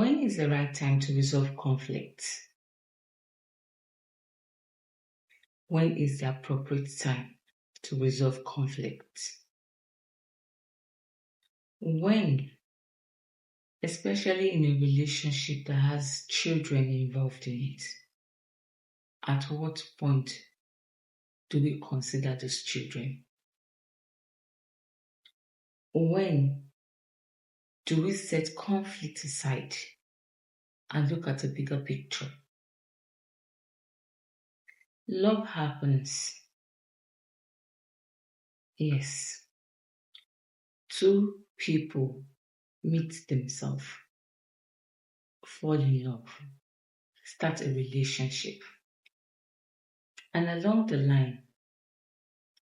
When is the right time to resolve conflicts? When is the appropriate time to resolve conflicts? When, especially in a relationship that has children involved in it, at what point do we consider those children? When do we set conflict aside and look at a bigger picture? Love happens. Yes. Two people meet themselves, fall in love, start a relationship. And along the line,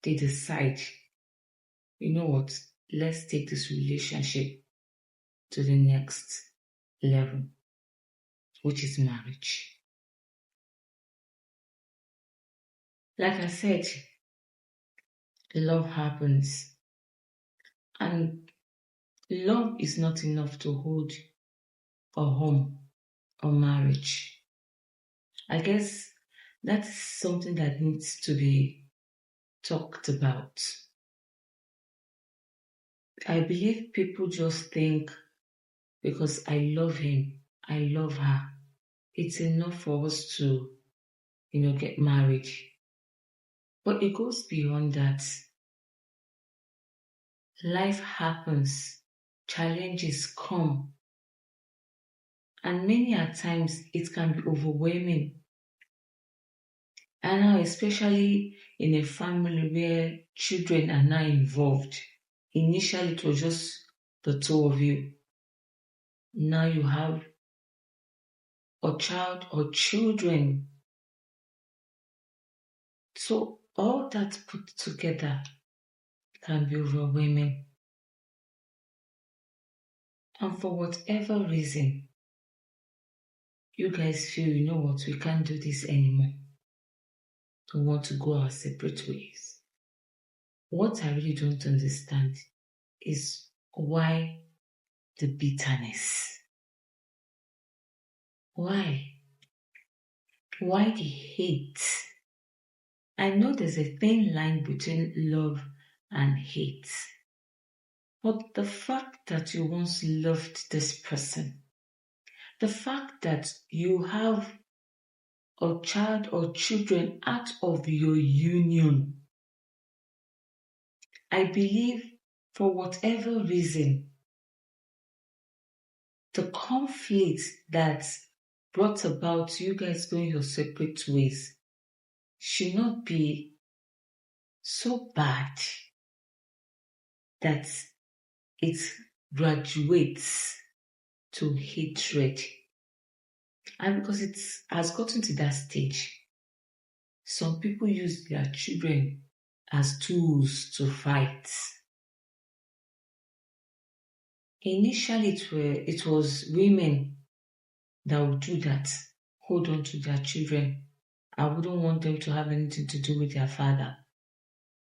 they decide, you know what, let's take this relationship to the next level, which is marriage. Like I said, love happens. And love is not enough to hold a home or marriage. I guess that's something that needs to be talked about. I believe people just think because I love him, I love her, it's enough for us to, get married. But it goes beyond that. Life happens, challenges come, and many a times it can be overwhelming. And now, especially in a family where children are now involved, initially it was just the two of you. Now you have a child or children. So all that put together can be overwhelming. And for whatever reason, you guys feel, you know what, we can't do this anymore. We want to go our separate ways. What I really don't understand is why the bitterness? Why? Why the hate? I know there's a thin line between love and hate. But the fact that you once loved this person, the fact that you have a child or children out of your union, I believe for whatever reason, the conflict that brought about you guys going your separate ways should not be so bad that it graduates to hatred. And because it has gotten to that stage, some people use their children as tools to fight. Initially, it was women that would do that, hold on to their children. I wouldn't want them to have anything to do with their father.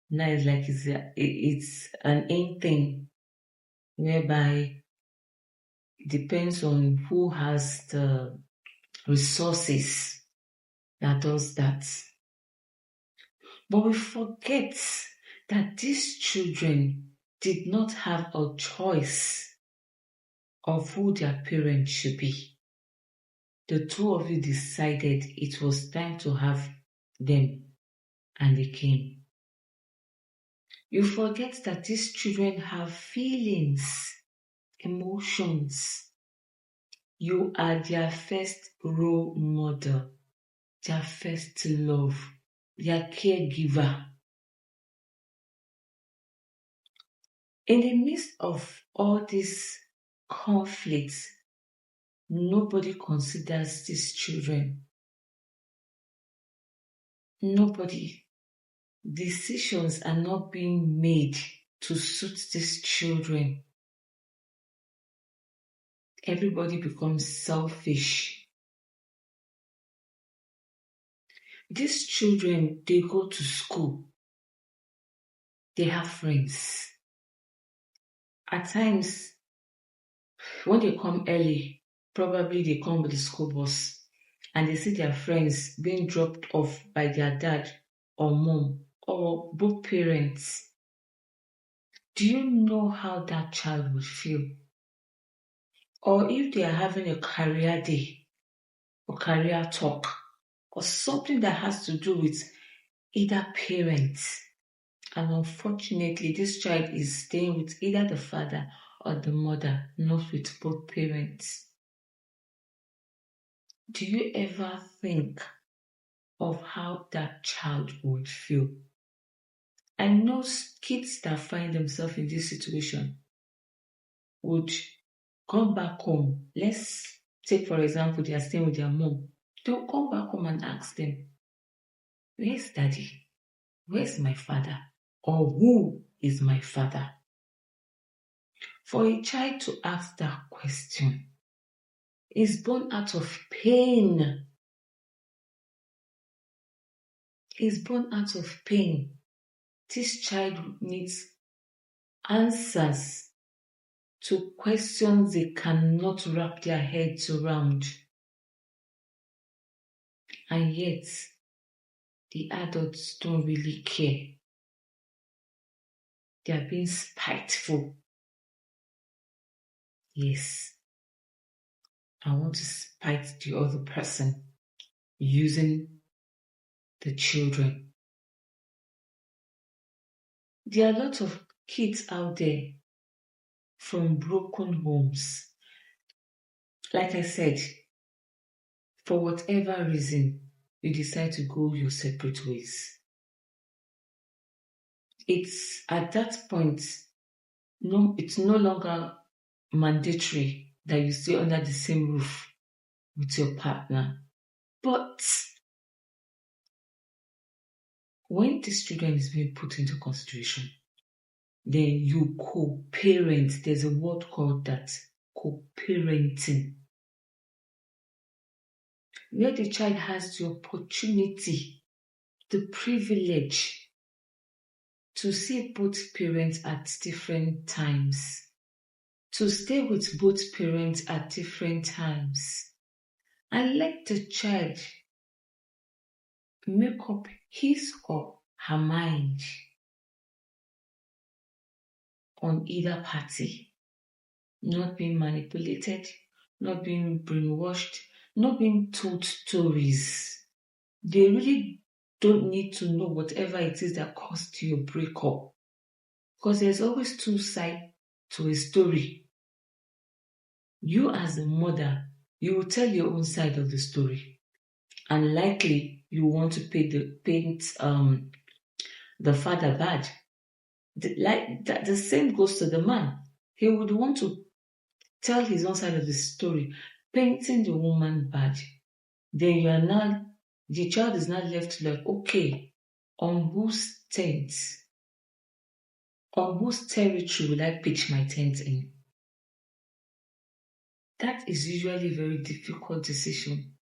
Now it's like it's an in thing whereby it depends on who has the resources that does that. But we forget that these children did not have a choice of who their parents should be. The two of you decided it was time to have them, and they came. You forget that these children have feelings, emotions. You are their first role model, their first love, their caregiver. In the midst of all these conflicts, nobody considers these children. Nobody. Decisions are not being made to suit these children. Everybody becomes selfish. These children, they go to school. They have friends. At times, when they come early, Probably they come with the school bus and they see their friends being dropped off by their dad or mom or both parents. Do you know how that child would feel? Or if they are having a career day or career talk or something that has to do with either parents, and unfortunately, this child is staying with either the father or the mother, not with both parents. Do you ever think of how that child would feel? I know kids that find themselves in this situation would come back home. Let's take, for example, they are staying with their mom. They'll come back home and ask them, where's daddy? Where's my father? Or who is my father? For a child to ask that question is born out of pain. Is born out of pain. This child needs answers to questions they cannot wrap their heads around. And yet, the adults don't really care. They are being spiteful. Yes, I want to spite the other person using the children. There are a lot of kids out there from broken homes. Like I said, for whatever reason, you decide to go your separate ways. It's at that point, it's no longer mandatory that you stay under the same roof with your partner. But when this children is being put into consideration, then you co-parent. There's a word called that, co-parenting, where the child has the opportunity, the privilege to see both parents at different times, to stay with both parents at different times, and let the child make up his or her mind on either party, not being manipulated, not being brainwashed, not being told stories. They really don't need to know whatever it is that caused your breakup, because there's always two sides to a story. You as a mother, you will tell your own side of the story, and likely you want to paint the father bad. The same goes to the man. He would want to tell his own side of the story, painting the woman bad. Then the child is not left like, okay, on whose tent, on whose territory will I pitch my tent in? That is usually a very difficult decision.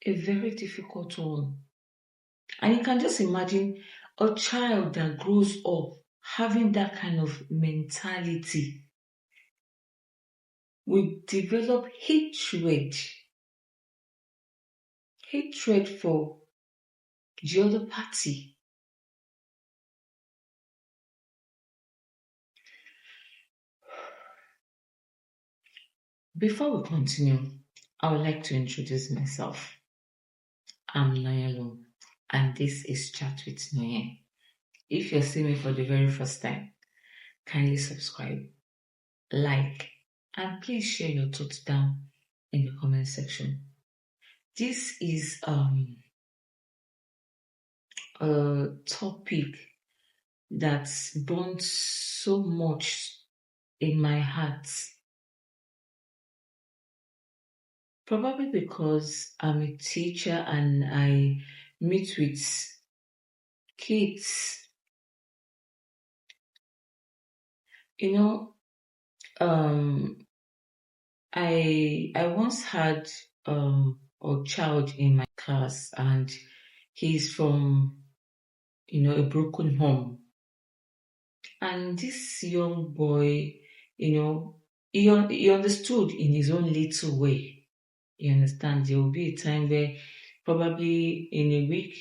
A very difficult one. And you can just imagine a child that grows up having that kind of mentality will develop hatred for the other party. Before we continue, I would like to introduce myself. I'm Nonye, and this is Chat with Nonye. If you're seeing me for the very first time, kindly subscribe, like, and please share your thoughts down in the comment section. This is a topic that burns so much in my heart. Probably because I'm a teacher and I meet with kids. You know, I once had a child in my class, and he's from a broken home. And this young boy, you know, he understood in his own little way. You understand? There will be a time where probably in a week,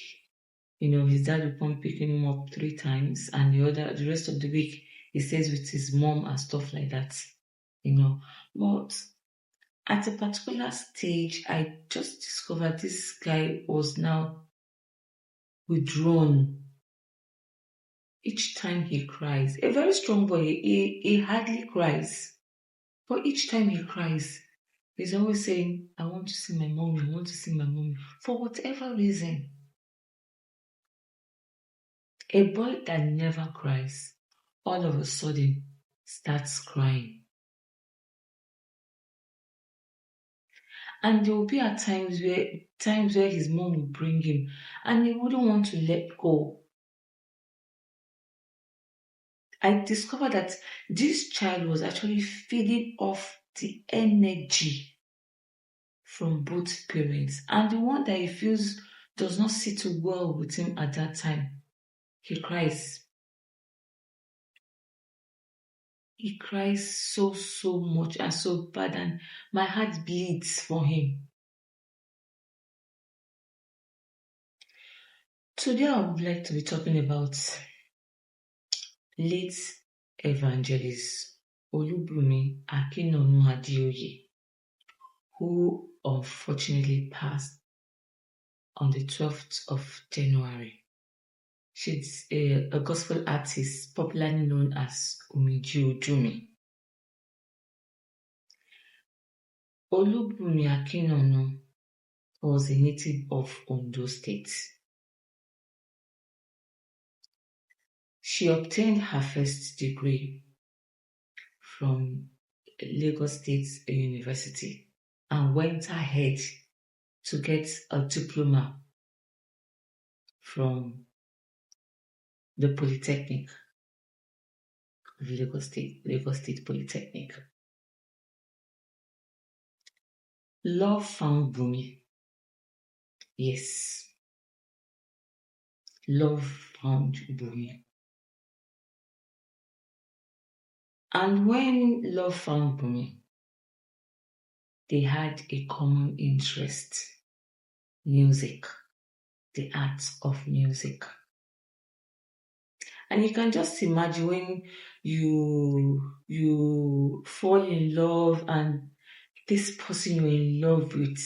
his dad will come picking him up 3 times, and the rest of the week he stays with his mom and stuff like that. But at a particular stage, I just discovered this guy was now withdrawn. Each time he cries, a very strong boy, he hardly cries. But each time he cries, he's always saying, I want to see my mommy, I want to see my mommy, for whatever reason. A boy that never cries, all of a sudden, starts crying. And there will be at times where his mom will bring him and he wouldn't want to let go. I discovered that this child was actually feeding off the energy from both parents, and the one that he feels does not sit well with him at that time, he cries. He cries so much and so bad, and my heart bleeds for him. Today I would like to be talking about late evangelist Olubunmi Akinonu Adeoye, who unfortunately passed on the 12th of January. She's a gospel artist popularly known as Omiji Ojumi. Olubunmi Akinonu was a native of Ondo State. She obtained her first degree from Lagos State University and went ahead to get a diploma from the Polytechnic of Lagos State Polytechnic. Love found Bumi. Yes. Love found Bumi. And when love found Bumi, they had a common interest: music, the art of music. And you can just imagine when you fall in love and this person you're in love with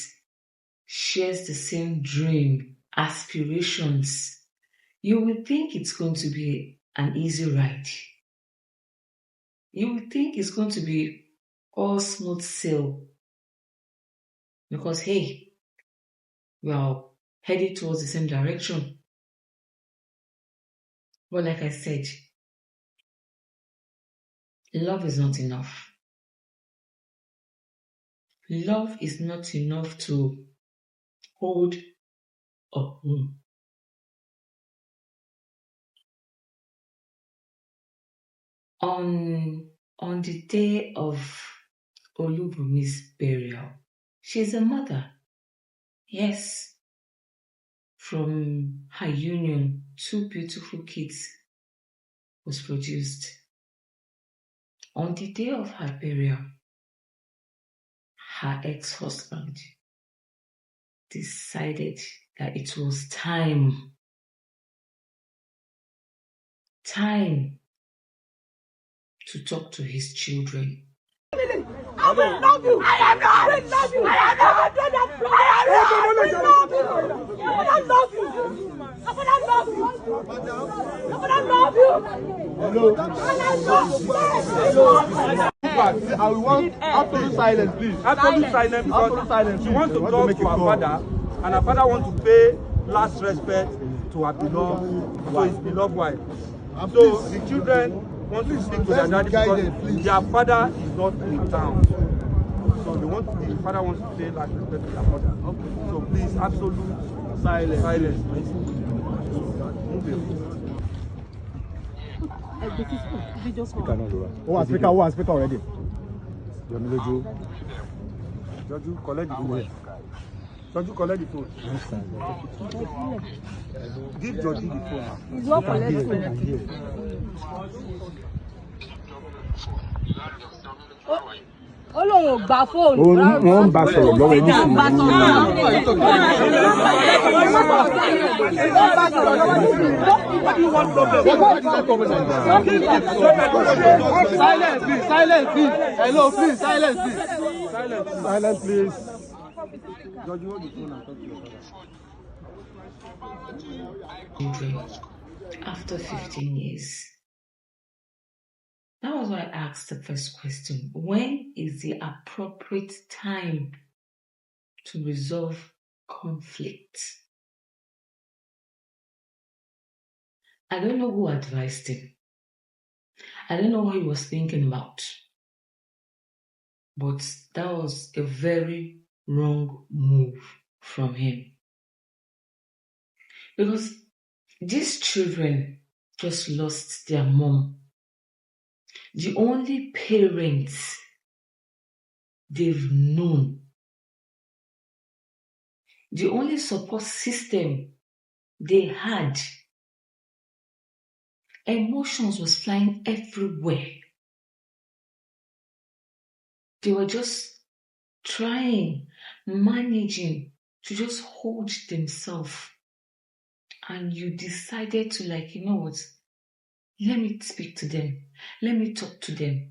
shares the same dream, aspirations, you would think it's going to be an easy ride. You would think it's going to be all smooth sail. Because, hey, we are headed towards the same direction. But like I said, love is not enough. Love is not enough to hold a home. On the day of Olubumi's burial, she's a mother. Yes. From her union, 2 beautiful kids was produced. On the day of her burial, her ex-husband decided that it was time to talk to his children. I will love you. I am not. I will love you. I am not. I love you. I will love you. I will love you. Hello. I want absolute silence, please. Absolute silence, because she wants to talk to her father, and her father wants to pay last respect to her beloved, to his beloved wife. So the children want to speak to their daddy because their father is not in town. So the father wants to pay last respect to their father. Okay. So please, absolute silence, please. Speaker already. Joju, collect the phone. Joju, collect the phone. Give Joju the phone. He's not collecting. Ọlọ́run gba fóònù. Wọ́n ń bá sọ̀rọ̀ lọ́wọ́ ẹni Wọ́n bá sọ̀rọ̀. Silence, please. Silence, please. Hello, please. Silence, please. Silence, please. George, hold the phone and talk to your brother. After 15 years. That was why I asked the first question. When is the appropriate time to resolve conflict? I don't know who advised him. I don't know what he was thinking about. But that was a very wrong move from him. Because these children just lost their mom. The only parents they've known. The only support system they had. Emotions was flying everywhere. They were just trying, managing to just hold themselves. And you decided to you know what? Let me speak to them. Let me talk to them.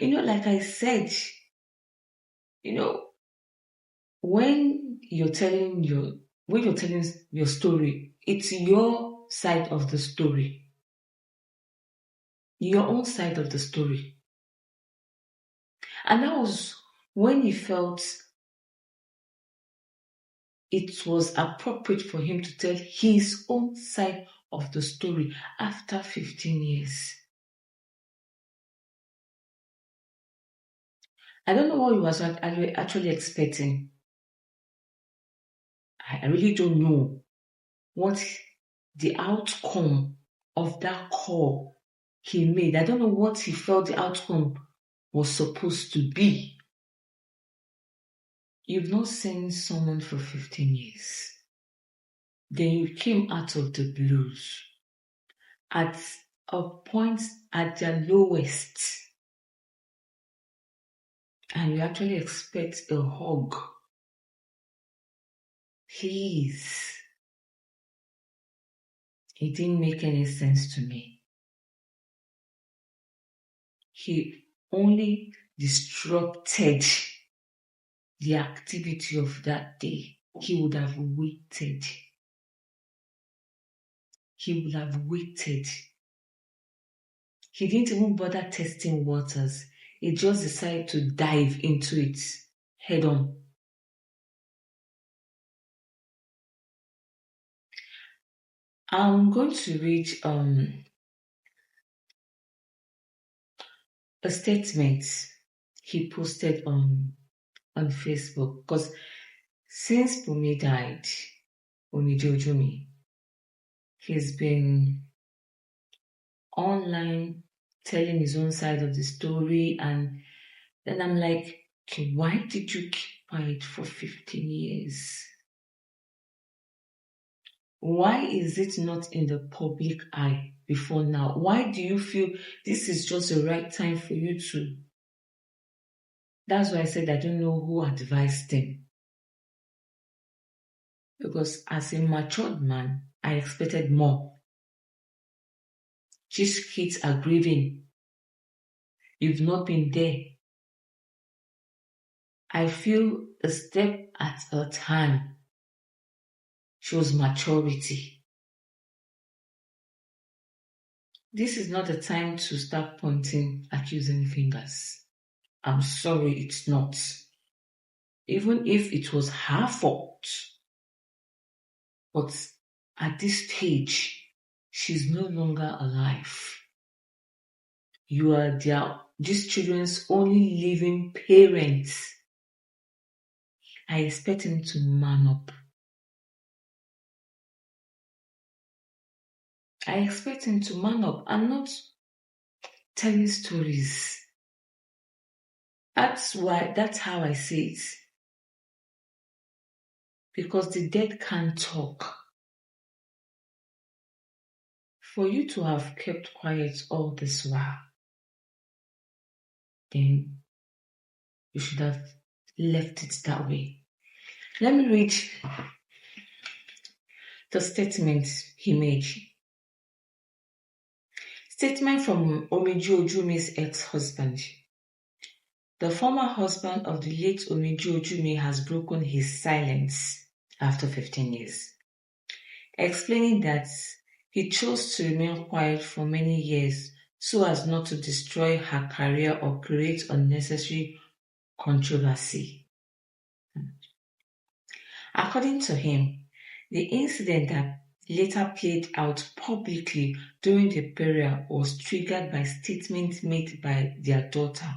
Like I said, when you're telling your story, it's your side of the story. Your own side of the story. And that was when he felt it was appropriate for him to tell his own side of the story after 15 years. I don't know what he was actually expecting. I really don't know what the outcome of that call he made. I don't know what he felt the outcome was supposed to be. You've not seen someone for 15 years. Then you came out of the blues at a point at their lowest. And you actually expect a hug. Please. It didn't make any sense to me. He only disrupted the activity of that day. He would have waited. He would have waited. He didn't even bother testing waters. He just decided to dive into it head on. I'm going to read a statement he posted on Facebook, because since Bumi died, Bumi Jojumi, he's been online telling his own side of the story, and then I'm like, okay, why did you keep quiet for 15 years? Why is it not in the public eye before now? Why do you feel this is just the right time for you to? That's why I said I don't know who advised him. Because as a matured man, I expected more. These kids are grieving. You've not been there. I feel a step at a time shows maturity. This is not the time to start pointing accusing fingers. I'm sorry, it's not. Even if it was her fault. But at this stage, she's no longer alive. You are these children's only living parents. I expect him to man up. I expect him to man up and not telling stories. That's how I see it. Because the dead can't talk. For you to have kept quiet all this while, then you should have left it that way. Let me read the statement he made. Statement from Omiji Ojume's ex-husband. The former husband of the late Omiji Ojume has broken his silence after 15 years, explaining that he chose to remain quiet for many years so as not to destroy her career or create unnecessary controversy. According to him, the incident that later played out publicly during the burial was triggered by statements made by their daughter,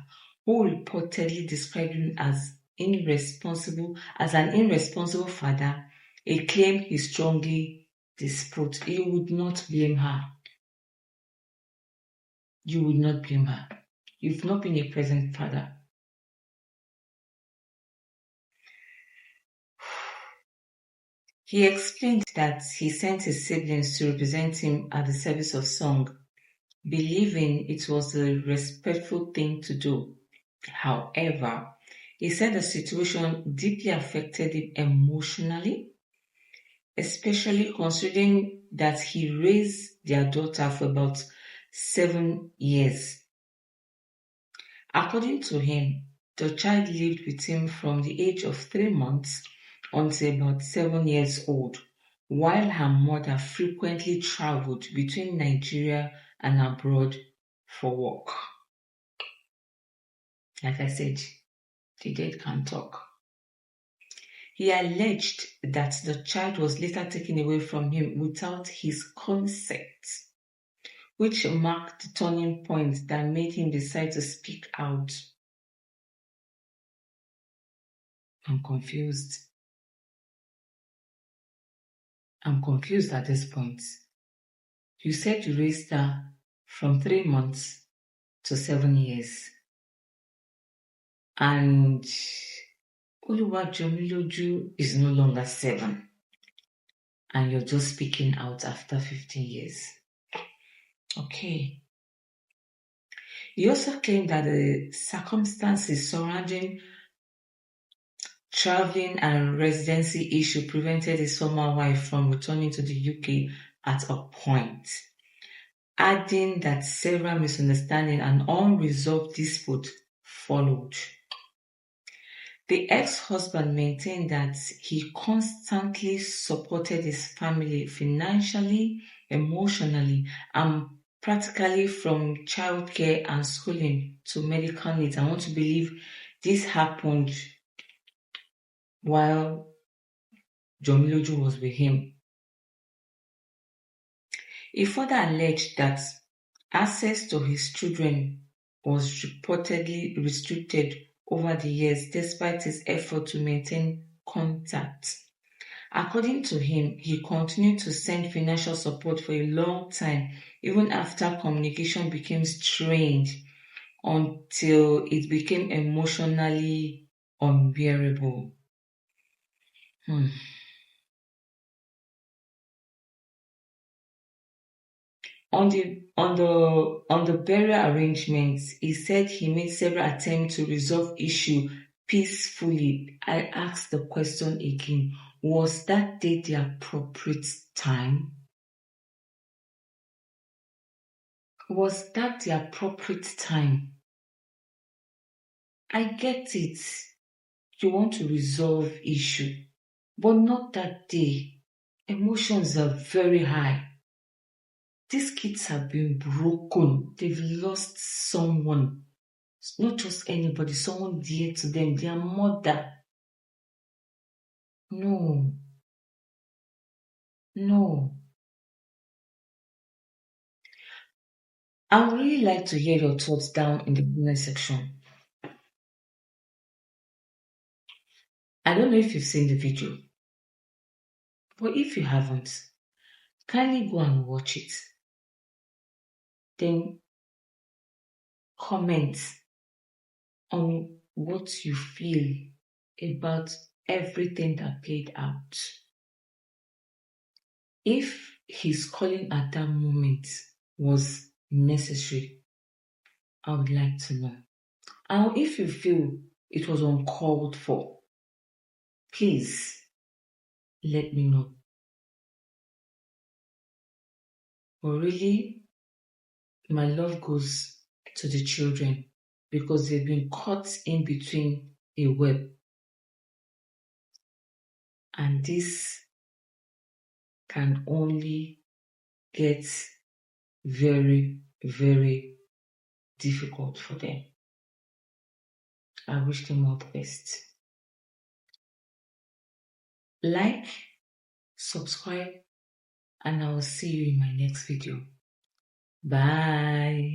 who reportedly described him as an irresponsible father, a claim he strongly disproved. You would not blame her. You would not blame her. You've not been a present father. He explained that he sent his siblings to represent him at the service of song, believing it was a respectful thing to do. However, he said the situation deeply affected him emotionally, especially considering that he raised their daughter for about 7 years. According to him, the child lived with him from the age of 3 months until about 7 years old, while her mother frequently traveled between Nigeria and abroad for work. Like I said, the dead can talk. He alleged that the child was later taken away from him without his consent, which marked the turning point that made him decide to speak out. I'm confused. I'm confused at this point. You said you raised her from 3 months to 7 years. And Oluwajomiloju is no longer 7. And you're just speaking out after 15 years. Okay. He also claimed that the circumstances surrounding traveling and residency issue prevented his former wife from returning to the UK at a point, adding that several misunderstandings and unresolved disputes followed. The ex-husband maintained that he constantly supported his family financially, emotionally, and practically from childcare and schooling to medical needs. I want to believe this happened while Jomiloju was with him. He further alleged that access to his children was reportedly restricted over the years despite his effort to maintain contact. According to him, he continued to send financial support for a long time, even after communication became strained, until it became emotionally unbearable. On the burial arrangements, he said he made several attempts to resolve issue peacefully. I asked the question again, was that day the appropriate time? Was that the appropriate time? I get it. You want to resolve issue, but not that day. Emotions are very high. These kids have been broken. They've lost someone. It's not just anybody, someone dear to them, their mother. No. I would really like to hear your thoughts down in the comment section. I don't know if you've seen the video, but if you haven't, kindly go and watch it. Then comment on what you feel about everything that played out. If his calling at that moment was necessary, I would like to know. And if you feel it was uncalled for, please let me know. But really, my love goes to the children because they've been caught in between a web. And this can only get very, very difficult for them. I wish them all the best. Like, subscribe, and I will see you in my next video. Bye.